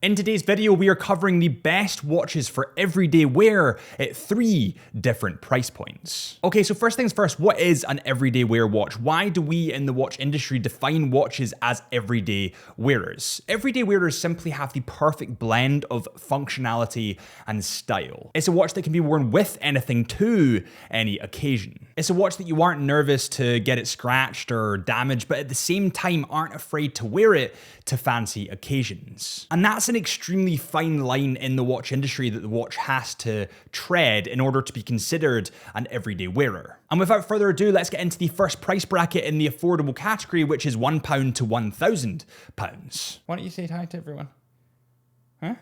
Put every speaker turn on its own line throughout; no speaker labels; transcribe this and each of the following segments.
In today's video, we are covering the best watches for everyday wear at 3 different price points. Okay, so first things first, what is an everyday wear watch? Why do we in the watch industry define watches as everyday wearers? Everyday wearers simply have the perfect blend of functionality and style. It's a watch that can be worn with anything to any occasion. It's a watch that you aren't nervous to get it scratched or damaged, but at the same time aren't afraid to wear it to fancy occasions. And that's an extremely fine line in the watch industry that the watch has to tread in order to be considered an everyday wearer. And without further ado, let's get into the first price bracket in the affordable category, which is £1 to £1,000. Why don't you say hi to everyone? Huh?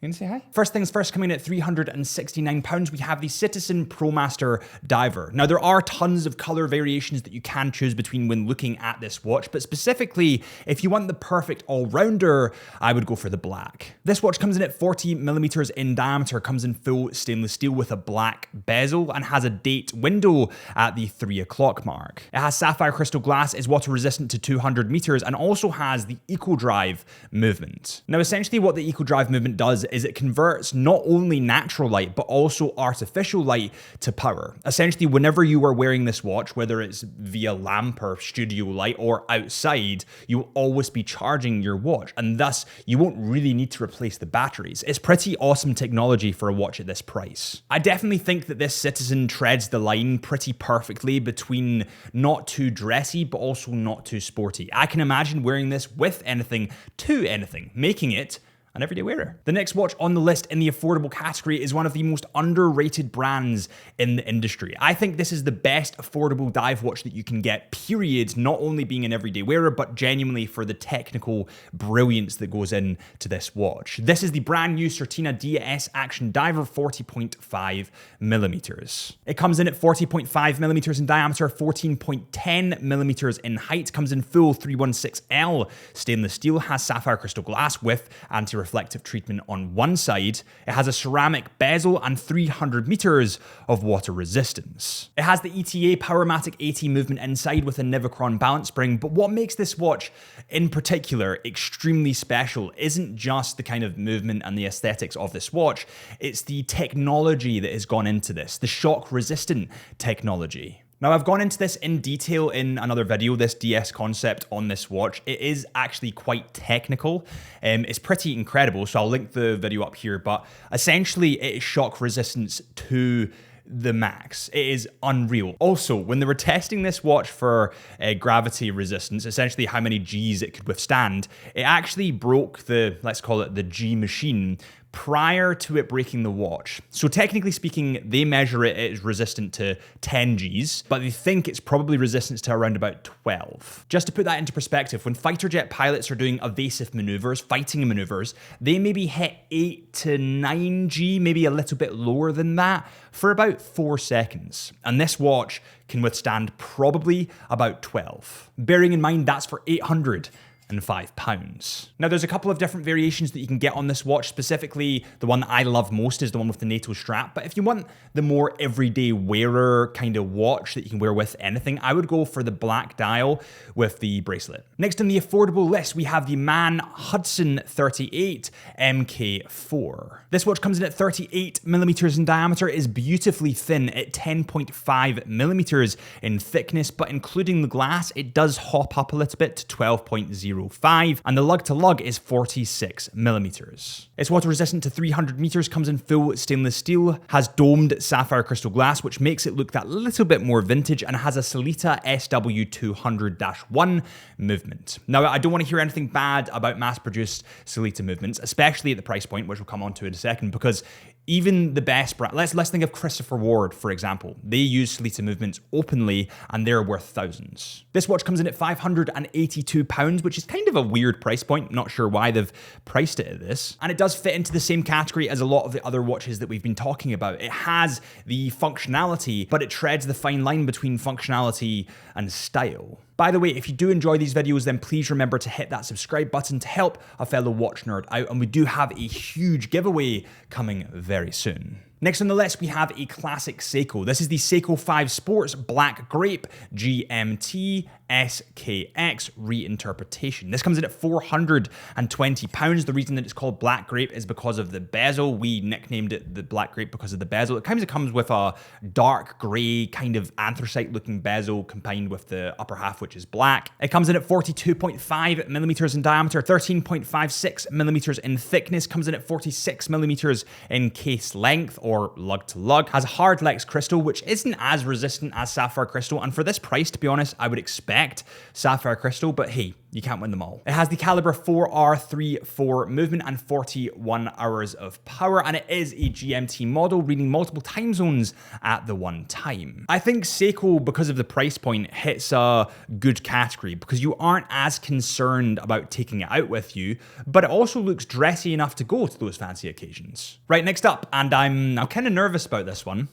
You gonna say hi? First things first, coming in at £369, we have the Citizen ProMaster Diver. Now, there are tons of color variations that you can choose between when looking at this watch, but specifically, if you want the perfect all-rounder, I would go for the black. This watch comes in at 40mm in diameter, comes in full stainless steel with a black bezel, and has a date window at the 3 o'clock mark. It has sapphire crystal glass, is water resistant to 200 meters, and also has the EcoDrive movement. Now, essentially what the EcoDrive movement does is it converts not only natural light, but also artificial light to power. Essentially, whenever you are wearing this watch, whether it's via lamp or studio light or outside, you will always be charging your watch, and thus you won't really need to replace the batteries. It's pretty awesome technology for a watch at this price. I definitely think that this Citizen treads the line pretty perfectly between not too dressy, but also not too sporty. I can imagine wearing this with anything to anything, making it an everyday wearer. The next watch on the list in the affordable category is one of the most underrated brands in the industry. I think this is the best affordable dive watch that you can get, period, not only being an everyday wearer, but genuinely for the technical brilliance that goes into this watch. This is the brand new Certina DS Action Diver 40.5mm. It comes in at 40.5mm in diameter, 14.10mm in height, comes in full 316L stainless steel, has sapphire crystal glass with anti-reflective treatment on one side. It has a ceramic bezel and 300 meters of water resistance. It has the ETA Powermatic 80 movement inside with a Vacheron balance spring, but what makes this watch in particular extremely special isn't just the kind of movement and the aesthetics of this watch, it's the technology that has gone into this, the shock resistant technology. Now, I've gone into this in detail in another video, this DS concept on this watch. It is actually quite technical. It's pretty incredible, so I'll link the video up here, but essentially it is shock resistance to the max. It is unreal. Also, when they were testing this watch for gravity resistance, essentially how many G's it could withstand, it actually broke the, let's call it the G machine, prior to it breaking the watch. So technically speaking, they measure it as resistant to 10 Gs, but they think it's probably resistant to around about 12. Just to put that into perspective, when fighter jet pilots are doing evasive maneuvers, fighting maneuvers, they maybe hit 8 to 9 G, maybe a little bit lower than that, for about 4 seconds. And this watch can withstand probably about 12. Bearing in mind that's for £805. Now, there's a couple of different variations that you can get on this watch. Specifically, the one that I love most is the one with the NATO strap. But if you want the more everyday wearer kind of watch that you can wear with anything, I would go for the black dial with the bracelet. Next on the affordable list, we have the Maen Hudson 38 MK4. This watch comes in at 38mm in diameter, is beautifully thin at 10.5mm in thickness, but including the glass, it does hop up a little bit to 12.05, and the lug to lug is 46mm. It's water resistant to 300 meters, comes in full stainless steel, has domed sapphire crystal glass, which makes it look that little bit more vintage, and has a Sellita SW200-1 movement. Now, I don't want to hear anything bad about mass-produced Sellita movements, especially at the price point, which we'll come on to in a second, because even the best brand, let's think of Christopher Ward, for example. They use Sellita movements openly, and they're worth thousands. This watch comes in at £582, which is kind of a weird price point. Not sure why they've priced it at this. And it does fit into the same category as a lot of the other watches that we've been talking about. It has the functionality, but it treads the fine line between functionality and style. By the way, if you do enjoy these videos, then please remember to hit that subscribe button to help a fellow watch nerd out, and we do have a huge giveaway coming very soon. Next on the list, we have a classic Seiko. This is the Seiko 5 Sports Black Grape GMT SKX reinterpretation. This comes in at £420. The reason that it's called Black Grape is because of the bezel. We nicknamed it the Black Grape because of the bezel. It comes with a dark grey kind of anthracite looking bezel combined with the upper half, which is black. It comes in at 42.5 millimeters in diameter, 13.56 millimeters in thickness, comes in at 46 millimeters in case length or lug to lug. Has a hard Lex crystal, which isn't as resistant as sapphire crystal. And for this price, to be honest, I would expect sapphire crystal, but hey, you can't win them all. It has the caliber 4R34 movement and 41 hours of power, and it is a GMT model, reading multiple time zones at the one time. I think Seiko, because of the price point, hits a good category because you aren't as concerned about taking it out with you, but it also looks dressy enough to go to those fancy occasions. Right, next up, and I'm kind of nervous about this one.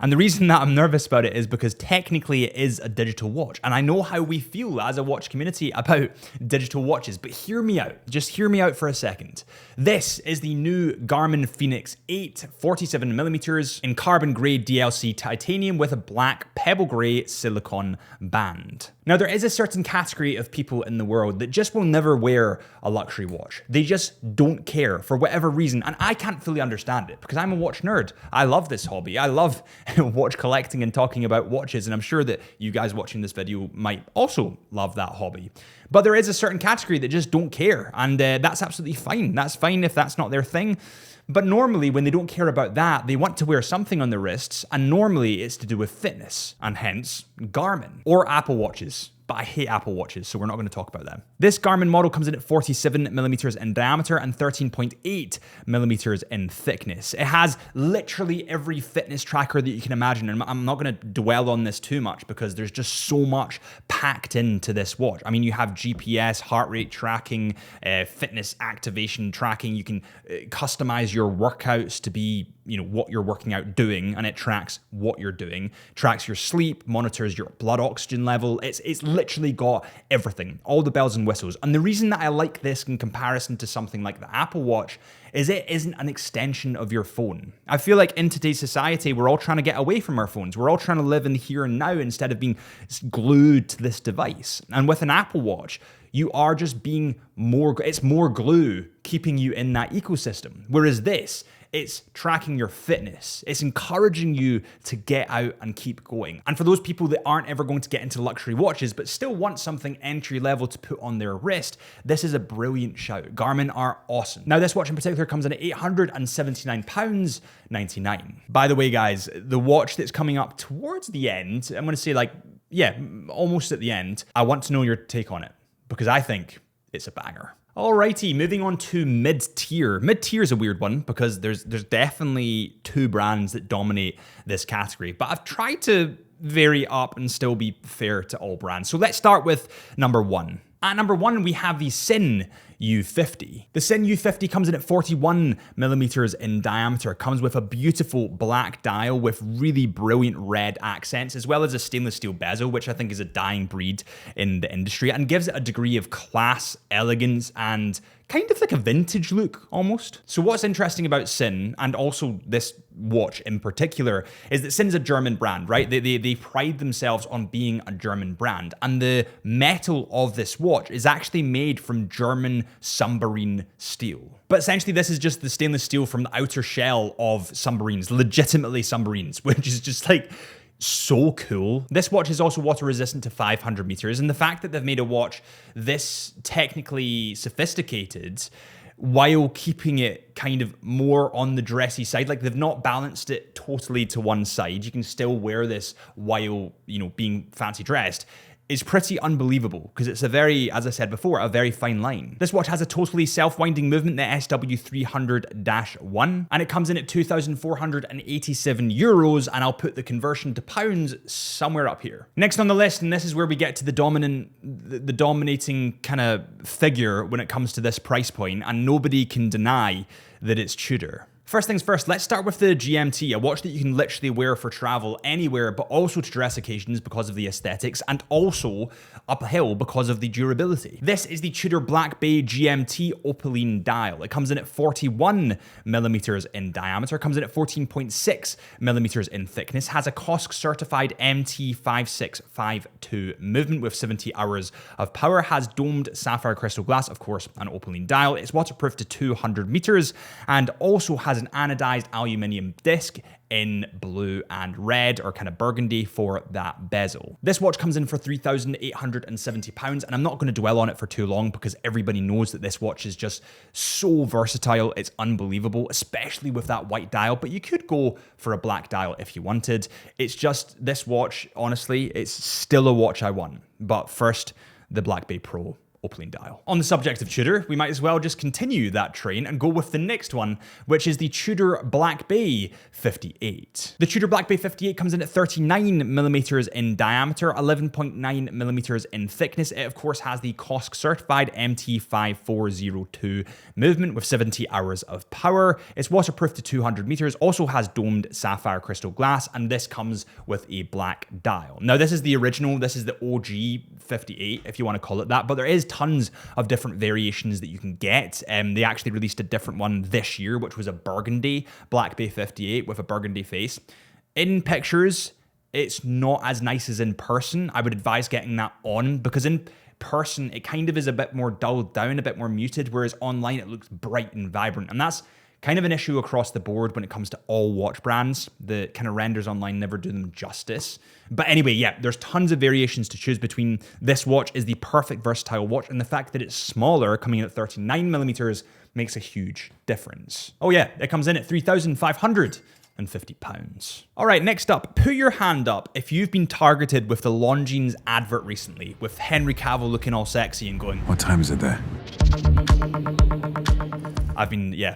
And the reason that I'm nervous about it is because technically it is a digital watch. And I know how we feel as a watch community about digital watches, but hear me out. Just hear me out for a second. This is the new Garmin Phoenix 8 47mm in carbon grey DLC titanium with a black pebble grey silicone band. Now, there is a certain category of people in the world that just will never wear a luxury watch. They just don't care for whatever reason, and I can't fully understand it because I'm a watch nerd. I love this hobby. I love watch collecting and talking about watches, and I'm sure that you guys watching this video might also love that hobby. But there is a certain category that just don't care, and that's absolutely fine. That's fine if that's not their thing. But normally, when they don't care about that, they want to wear something on their wrists, and normally it's to do with fitness, and hence Garmin or Apple Watches. But I hate Apple Watches, so we're not going to talk about them. This Garmin model comes in at 47mm in diameter and 13.8mm in thickness. It has literally every fitness tracker that you can imagine, and I'm not going to dwell on this too much because there's just so much packed into this watch. I mean, you have GPS, heart rate tracking, fitness activation tracking. You can customize your workouts to be, what you're working out doing, and it tracks what you're doing, tracks your sleep, monitors your blood oxygen level. It's literally got everything, all the bells and whistles. And the reason that I like this in comparison to something like the Apple Watch is it isn't an extension of your phone. I feel like in today's society, we're all trying to get away from our phones. We're all trying to live in the here and now instead of being glued to this device. And with an Apple Watch, you are just being it's more glue keeping you in that ecosystem. Whereas this, it's tracking your fitness. It's encouraging you to get out and keep going. And for those people that aren't ever going to get into luxury watches, but still want something entry level to put on their wrist, this is a brilliant shout. Garmin are awesome. Now, this watch in particular comes in at £879.99. By the way, guys, the watch that's coming up towards the end, I'm going to say almost at the end, I want to know your take on it because I think it's a banger. Alrighty, moving on to mid-tier. Mid-tier is a weird one because there's definitely two brands that dominate this category, but I've tried to vary up and still be fair to all brands. So let's start with number one. At number one, we have the Sinn U50. The Sinn U50 comes in at 41mm in diameter, comes with a beautiful black dial with really brilliant red accents, as well as a stainless steel bezel, which I think is a dying breed in the industry, and gives it a degree of class, elegance, and kind of like a vintage look almost. So what's interesting about Sinn, and also this watch in particular, is that Sinn's a German brand, right? They pride themselves on being a German brand, and the metal of this watch is actually made from German submarine steel. But essentially this is just the stainless steel from the outer shell of submarines, legitimately submarines, which is just like so cool. This watch is also water resistant to 500 meters, and the fact that they've made a watch this technically sophisticated while keeping it kind of more on the dressy side, like they've not balanced it totally to one side. You can still wear this while, being fancy dressed, is pretty unbelievable because it's a very, as I said before, a very fine line. This watch has a totally self-winding movement, the SW300-1, and it comes in at €2,487, and I'll put the conversion to pounds somewhere up here. Next on the list, and this is where we get to the dominating kind of figure when it comes to this price point, and nobody can deny that it's Tudor. First things first, let's start with the GMT, a watch that you can literally wear for travel anywhere, but also to dress occasions because of the aesthetics, and also uphill because of the durability. This is the Tudor Black Bay GMT opaline dial. It comes in at 41 millimeters in diameter, comes in at 14.6 millimeters in thickness, has a COSC certified MT5652 movement with 70 hours of power, has domed sapphire crystal glass, of course, an opaline dial. It's waterproof to 200 meters, and also has an anodized aluminium disc in blue and red, or kind of burgundy for that bezel. This watch comes in for £3,870, and I'm not going to dwell on it for too long because everybody knows that this watch is just so versatile. It's unbelievable, especially with that white dial, but you could go for a black dial if you wanted. It's just, this watch, honestly, it's still a watch I want. But first, the Black Bay Pro opaline dial. On the subject of Tudor, we might as well just continue that train and go with the next one, which is the Tudor Black Bay 58. The Tudor Black Bay 58 comes in at 39 millimeters in diameter, 11.9 millimeters in thickness. It, of course, has the COSC certified MT5402 movement with 70 hours of power. It's waterproof to 200 meters, also has domed sapphire crystal glass, and this comes with a black dial. Now, this is the original, this is the OG 58, if you want to call it that, but there is tons of different variations that you can get. They actually released a different one this year, which was a burgundy Black Bay 58 with a burgundy face. In pictures, it's not as nice as in person. I would advise getting that on, because in person, it kind of is a bit more dulled down, a bit more muted, whereas online it looks bright and vibrant. And that's kind of an issue across the board when it comes to all watch brands. The kind of renders online never do them justice. But anyway, yeah, there's tons of variations to choose between. This watch is the perfect versatile watch, and the fact that it's smaller, coming in at 39 millimeters, makes a huge difference. Oh yeah, it comes in at £3,550. All right, next up, put your hand up if you've been targeted with the Longines advert recently, with Henry Cavill looking all sexy and going,
"What time is it there?"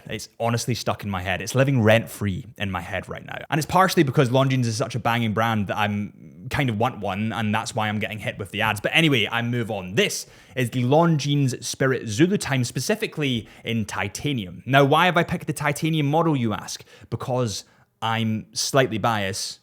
It's honestly stuck in my head. It's living rent-free in my head right now. And it's partially because Longines is such a banging brand that I'm kind of want one, and that's why I'm getting hit with the ads. But anyway, I move on. This is the Longines Spirit Zulu Time, specifically in titanium. Now, why have I picked the titanium model, you ask? Because I'm slightly biased,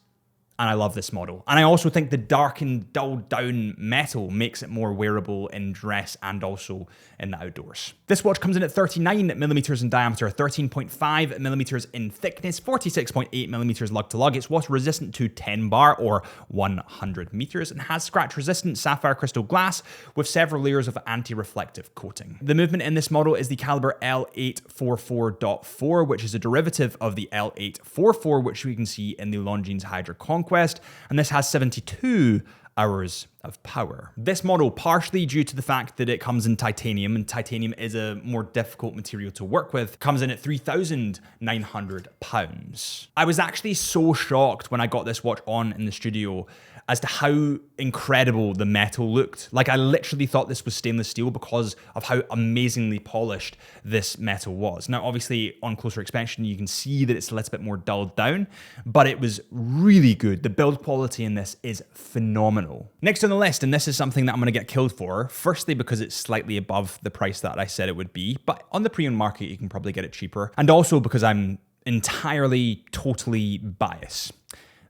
and I love this model. And I also think the darkened, dulled down metal makes it more wearable in dress and also in the outdoors. This watch comes in at 39 millimeters in diameter, 13.5 millimeters in thickness, 46.8 millimeters lug to lug. It's water resistant to 10 bar or 100 meters, and has scratch resistant sapphire crystal glass with several layers of anti-reflective coating. The movement in this model is the caliber L844.4, which is a derivative of the L844, which we can see in the Longines Hydra Conquest, and this has 72 hours of power. This model, partially due to the fact that it comes in titanium, and titanium is a more difficult material to work with, comes in at £3,900. I was actually so shocked when I got this watch on in the studio as to how incredible the metal looked. Like, I literally thought this was stainless steel because of how amazingly polished this metal was. Now, obviously, on closer inspection, you can see that it's a little bit more dulled down, but it was really good. The build quality in this is phenomenal. Next on the list, and this is something that I'm gonna get killed for, firstly because it's slightly above the price that I said it would be, but on the pre-owned market, you can probably get it cheaper, and also because I'm entirely, totally biased.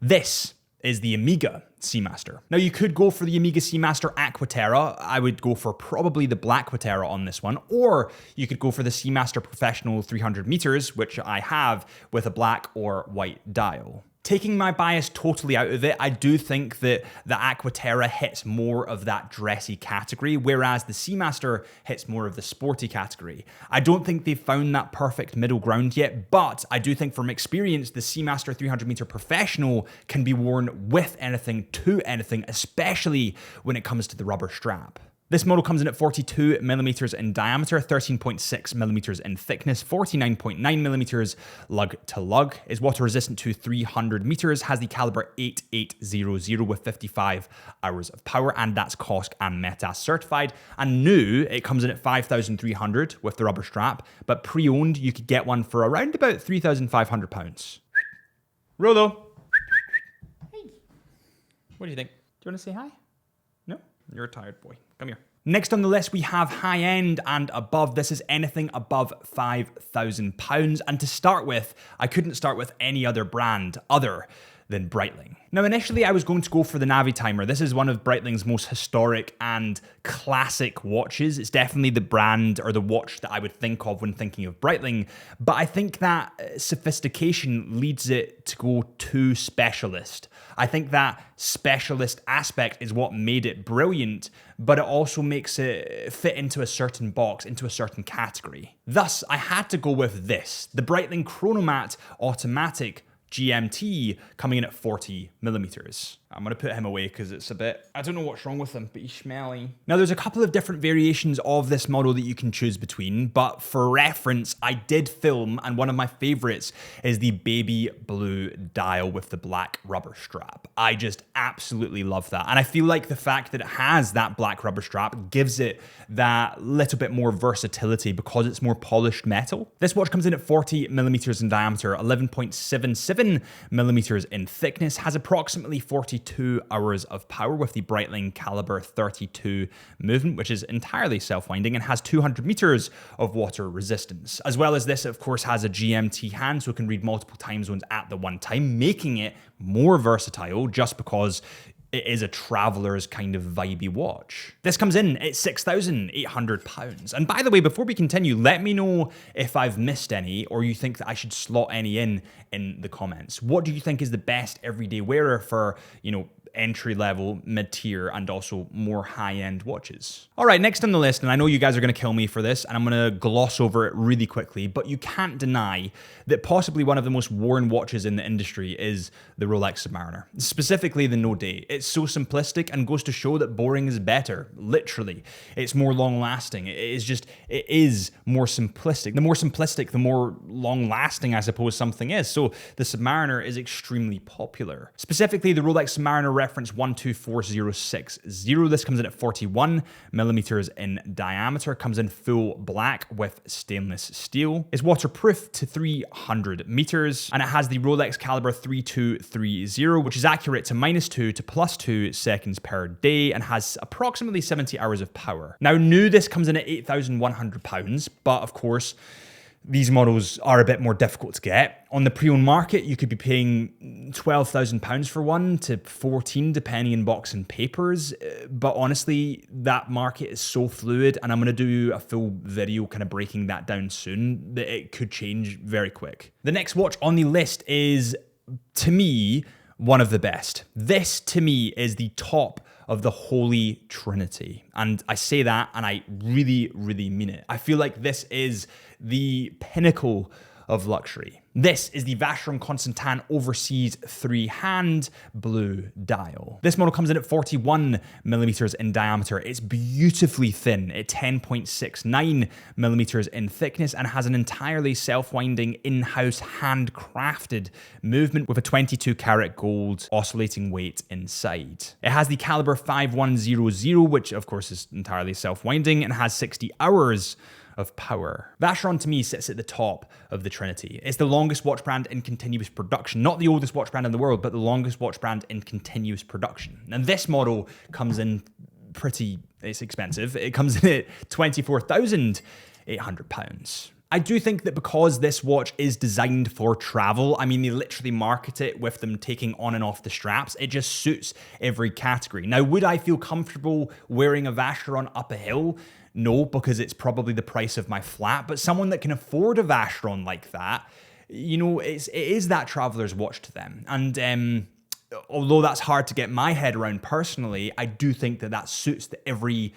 This is the Omega Seamaster. Now, you could go for the Omega Seamaster Aquaterra. I would go for probably the Black Aquaterra on this one, or you could go for the Seamaster Professional 300 meters, which I have with a black or white dial. Taking my bias totally out of it, I do think that the Aquaterra hits more of that dressy category, whereas the Seamaster hits more of the sporty category. I don't think they've found that perfect middle ground yet, but I do think from experience, the Seamaster 300 meter Professional can be worn with anything to anything, especially when it comes to the rubber strap. This model comes in at 42 millimeters in diameter, 13.6 millimeters in thickness, 49.9 millimeters lug to lug, is water resistant to 300 meters, has the caliber 8800 with 55 hours of power, and that's COSC and METAS certified. And new, it comes in at 5,300 with the rubber strap, but pre-owned, you could get one for around about £3,500. Rolo. Hey. What do you think? Do you want to say hi? No? You're a tired boy. Come here. Next on the list, we have high-end and above. This is anything above £5,000. And to start with, I couldn't start with any other brand other than Breitling. Now, initially, I was going to go for the Navitimer. This is one of Breitling's most historic and classic watches. It's definitely the brand or the watch that I would think of when thinking of Breitling, but I think that sophistication leads it to go too specialist. I think that specialist aspect is what made it brilliant, but it also makes it fit into a certain box, into a certain category. Thus, I had to go with this, the Breitling Chronomat Automatic GMT, coming in at 40mm. I'm gonna put him away because it's a bit, I don't know what's wrong with him, but he's smelly. Now there's a couple of different variations of this model that you can choose between, but for reference, I did film, and one of my favorites is the baby blue dial with the black rubber strap. I just absolutely love that. And I feel like the fact that it has that black rubber strap gives it that little bit more versatility because it's more polished metal. This watch comes in at 40mm in diameter, 11.77mm in thickness, has approximately 42 hours of power with the Breitling Caliber 32 movement, which is entirely self-winding, and has 200 meters of water resistance. As well as this, of course, has a GMT hand, so it can read multiple time zones at the one time, making it more versatile just because it is a traveler's kind of vibey watch. This comes in at £6,800. And by the way, before we continue, let me know if I've missed any or you think that I should slot any in the comments. What do you think is the best everyday wearer for, entry level, mid-tier, and also more high-end watches? All right, next on the list, and I know you guys are gonna kill me for this, and I'm gonna gloss over it really quickly, but you can't deny that possibly one of the most worn watches in the industry is the Rolex Submariner, specifically the No Day. It's so simplistic and goes to show that boring is better, literally. It's more long-lasting. It is more simplistic. The more simplistic, the more long-lasting, I suppose, something is. So the Submariner is extremely popular. Specifically, the Rolex Submariner reference 124060. This comes in at 41mm in diameter, comes in full black with stainless steel. It's waterproof to 300 meters, and it has the Rolex Caliber 3230, which is accurate to -2 to +2 seconds per day and has approximately 70 hours of power. Now, new, this comes in at £8,100, but of course, these models are a bit more difficult to get. On the pre-owned market, you could be paying £12,000 for one to 14, depending on box and papers. But honestly, that market is so fluid, and I'm gonna do a full video kind of breaking that down soon, that it could change very quick. The next watch on the list is, to me, one of the best. This, to me, is the top of the Holy Trinity. And I say that, and I really, really mean it. I feel like this is the pinnacle of luxury. This is the Vacheron Constantin Overseas 3-hand blue dial. This model comes in at 41mm in diameter. It's beautifully thin at 10.69mm in thickness and has an entirely self-winding in-house handcrafted movement with a 22 karat gold oscillating weight inside. It has the caliber 5100, which of course is entirely self-winding, and has 60 hours of power. Vacheron, to me, sits at the top of the Trinity. It's the longest watch brand in continuous production. Not the oldest watch brand in the world, but the longest watch brand in continuous production. And this model comes in it's expensive. It comes in at £24,800. I do think that because this watch is designed for travel, I mean, they literally market it with them taking on and off the straps. It just suits every category. Now, would I feel comfortable wearing a Vacheron up a hill? No, because it's probably the price of my flat, but someone that can afford a Vacheron like that, it is that traveler's watch to them. And although that's hard to get my head around personally, I do think that suits every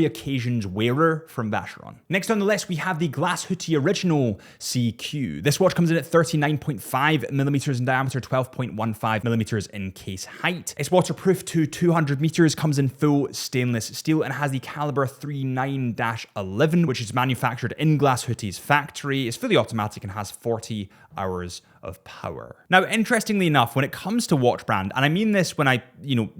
occasion's wearer from Vacheron. Next on the list, we have the Glashütte Original CQ. This watch comes in at 39.5mm in diameter, 12.15mm in case height. It's waterproof to 200 meters, comes in full stainless steel, and has the caliber 39-11, which is manufactured in Glashütte's factory. It's fully automatic and has 40 hours of power. Now, interestingly enough, when it comes to watch brand, and I mean this when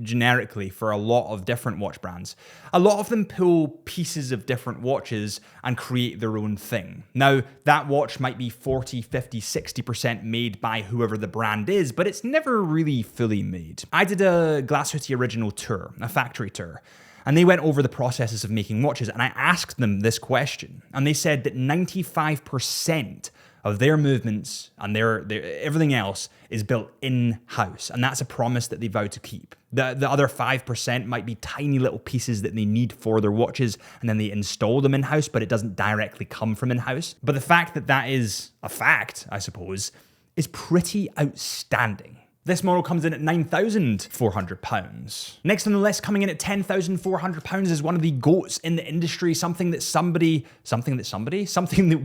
generically for a lot of different watch brands, a lot of them pull pieces of different watches and create their own thing. Now, that watch might be 40, 50, 60% made by whoever the brand is, but it's never really fully made. I did a Glashütte Original tour, a factory tour, And they went over the processes of making watches, and I asked them this question, and they said that 95% of their movements and their everything else is built in-house, and that's a promise that they vow to keep. The other 5% might be tiny little pieces that they need for their watches, and then they install them in-house, but it doesn't directly come from in-house. But the fact that that is a fact, I suppose, is pretty outstanding. This model comes in at £9,400. Next on the list, coming in at £10,400, is one of the GOATs in the industry, something that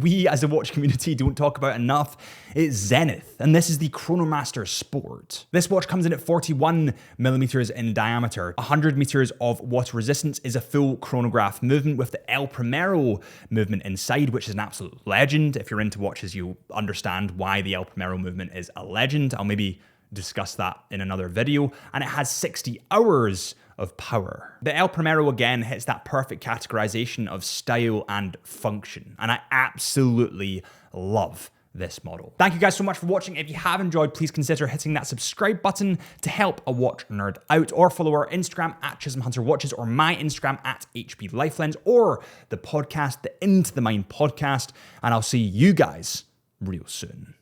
we as a watch community don't talk about enough. It's Zenith, and this is the Chronomaster Sport. This watch comes in at 41 millimeters in diameter. 100 meters of water resistance, is a full chronograph movement with the El Primero movement inside, which is an absolute legend. If you're into watches, you'll understand why the El Primero movement is a legend. I'll maybe discuss that in another video. And it has 60 hours of power. The El Primero again hits that perfect categorization of style and function, and I absolutely love this model. Thank you guys so much for watching. If you have enjoyed, please consider hitting that subscribe button to help a watch nerd out, or follow our Instagram at Chisholm Hunter Watches, or my Instagram at HB Lifelens, or the podcast, the Into the Mind podcast, and I'll see you guys real soon.